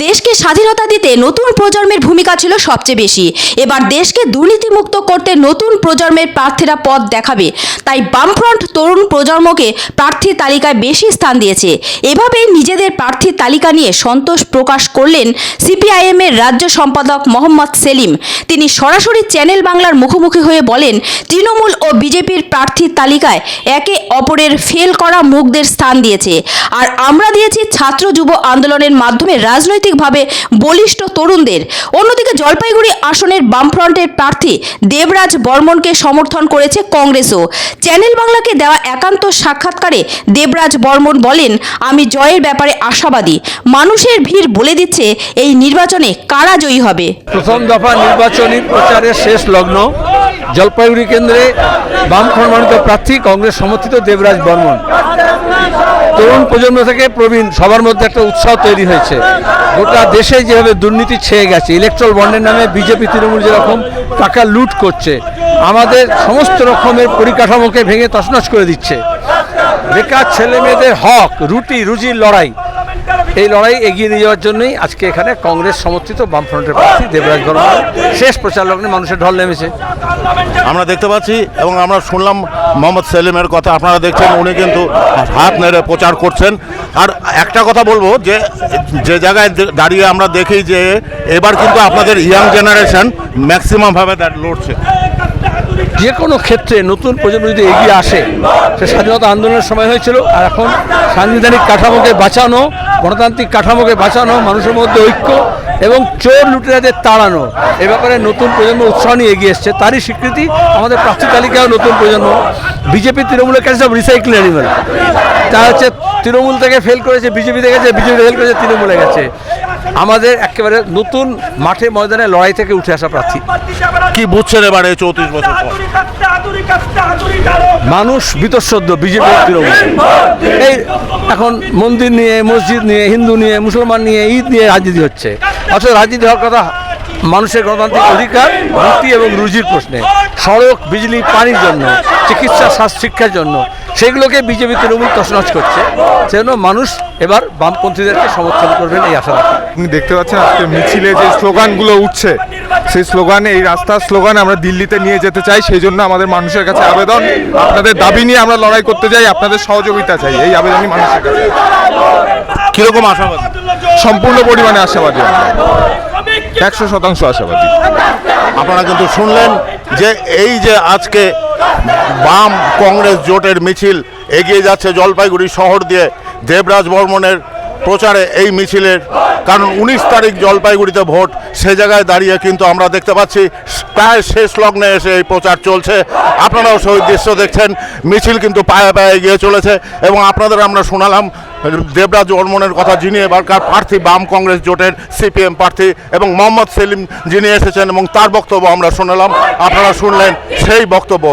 দেশকে স্বাধীনতা দিতে নতুন প্রজন্মের ভূমিকা ছিল সবচেয়ে বেশি। এবার দেশকে দুর্নীতিমুক্ত করতে নতুন প্রজন্মের প্রার্থীরা পথ দেখাবে। তাই বামফ্রন্ট তরুণ প্রজন্মকে প্রার্থী তালিকায় বেশি স্থান দিয়েছে। এভাবে নিজেদের প্রার্থী তালিকা নিয়ে সন্তোষ প্রকাশ করলেন সিপিআইএম এর রাজ্য সম্পাদক মোহাম্মদ সেলিম। তিনি সরাসরি চ্যানেল বাংলার মুখোমুখি হয়ে বলেন, তৃণমূল ও বিজেপির প্রার্থীর তালিকায় একে অপরের ফেল করা মুখদের স্থান দিয়েছে, আর আমরা দিয়েছি ছাত্র যুব আন্দোলনের মাধ্যমে রাজনৈতিকভাবে বলিষ্ঠ তরুণদের। অন্যদিকে জলপাইগুড়ি আসনের বামফ্রন্টের প্রার্থী দেবরাজ বর্মনকে সমর্থন করেছে কংগ্রেসও। চ্যানেল বাংলাকে দেওয়া একান্ত সাক্ষাৎকারে দেবরাজ বর্মন বলেন, আমি জয়ের ব্যাপারে আশাবাদী। মানুষের ভিড় বলে দিচ্ছে এই নির্বাচনে কারা জয়ী হবে। প্রথম দফা নির্বাচনী প্রচারের শেষ লগ্ন। জলপাইগুড়ি কেন্দ্রে বামফ্রন্ট মনোনীত প্রার্থী কংগ্রেস সমর্থিত দেবরাজ বর্মন। তরুণ প্রজন্ম থেকে প্রবীণ সবার মধ্যে একটা উৎসাহ তৈরি হয়েছে। গোটা দেশে যেভাবে দুর্নীতি ছেয়ে গেছে, ইলেকট্রাল বন্ডের নামে বিজেপি তৃণমূল যেরকম টাকা লুট করছে, আমাদের সমস্ত রকমের পরিকাঠামোকে ভেঙে তছনছ করে দিচ্ছে। বেকার ছেলে মেয়েদের হক, রুজির লড়াই, এই লড়াই এগিয়ে নিয়ে যাওয়ার জন্যই আজকে এখানে কংগ্রেস সমর্থিত বামফ্রন্টের প্রার্থী দেবরাজ বর্মন শেষ প্রচার লগ্নে মানুষের ঢল নেমেছে। আমরা দেখতে পাচ্ছি এবং আমরা শুনলাম মোহাম্মদ সেলিমের কথা। আপনারা দেখছেন উনি কিন্তু হাত নেড়ে প্রচার করছেন। আর একটা কথা বলবো যে যে জায়গায় দাঁড়িয়ে আমরা দেখি যে এবার কিন্তু আপনাদের ইয়াং জেনারেশন ম্যাক্সিমামভাবে লড়ছে। যে কোনো ক্ষেত্রে নতুন প্রজন্ম যদি এগিয়ে আসে, সে স্বাধীনতা আন্দোলনের সময় হয়েছিল, আর এখন সাংবিধানিক কাঠামোকে বাঁচানো, গণতান্ত্রিক কাঠামোকে বাঁচানো, মানুষের মধ্যে ঐক্য এবং চোর লুটেরাদের তাড়ানো, এ ব্যাপারে নতুন প্রজন্ম উৎসাহ নিয়ে এগিয়ে এসছে। তারই স্বীকৃতি আমাদের প্রার্থী তালিকায় নতুন প্রজন্ম। বিজেপি তৃণমূলের কাছে সব রিসাইকেল অ্যানিমেল। তা হচ্ছে তৃণমূল থেকে ফেল করেছে, বিজেপি থেকে গেছে, বিজেপি ফেল করেছে, তৃণমূলে গেছে। আমাদের একেবারে নতুন মাঠে ময়দানে লড়াই থেকে উঠে আসা প্রার্থী। কি বুঝছেন এবারে 34 বছর পর? মানুষ বিতশ্রদ্ধ বিজেপি তৃণমূল। এই এখন মন্দির নিয়ে, মসজিদ নিয়ে, হিন্দু নিয়ে, মুসলমান নিয়ে, ঈদ নিয়ে রাজনীতি হচ্ছে। অথচ রাজনীতি হওয়ার কথা মানুষের গণতান্ত্রিক অধিকার, মুক্তি এবং রুজির প্রশ্নে, সড়ক, বিজলি, পানির জন্য, চিকিৎসা, স্বাস্থ্য, শিক্ষার জন্য, সেগুলোকে বিজেপি তৃণমূল তছনছ করছে। সেজন্য মানুষ এবার বামপন্থীদেরকে সমর্থন করবেন এই আশা রাখি। আপনি দেখতে পাচ্ছেন আজকে মিছিলে যে স্লোগানগুলো উঠছে, সেই স্লোগানে, এই রাস্তার স্লোগানে আমরা দিল্লিতে নিয়ে যেতে চাই। সেই জন্য আমাদের মানুষের কাছে আবেদন, আপনাদের দাবি নিয়ে আমরা লড়াই করতে চাই, আপনাদের সহযোগিতা চাই, এই আবেদনই মানুষের কাছে। কিরকম আশাবাদী? সম্পূর্ণ পরিমাণে আশাবাদী, 100% আশাবাদী। আপনারা কিন্তু শুনলেন যে এই যে আজকে বাম কংগ্রেস জোটের মিছিল এগিয়ে যাচ্ছে জলপাইগুড়ি শহর দিয়ে দেবরাজ বর্মনের প্রচারে। এই মিছিলের কারণ 19 তারিখ জলপাইগুড়িতে ভোট, সে জায়গায় দাঁড়িয়ে কিন্তু আমরা দেখতে পাচ্ছি প্রায় শেষ লগ্নে এসে এই প্রচার চলছে। আপনারাও সেই দৃশ্য দেখছেন, মিছিল কিন্তু পায়ে পায়ে এগিয়ে চলেছে। এবং আপনাদের আমরা শোনালাম দেবরাজ বর্মনের কথা, যিনি এবারকার প্রার্থী বাম কংগ্রেস জোটের সিপিএম প্রার্থী, এবং মোহাম্মদ সেলিম যিনি এসেছেন এবং তার বক্তব্য আমরা শোনালাম। আপনারা শুনলেন সেই বক্তব্য।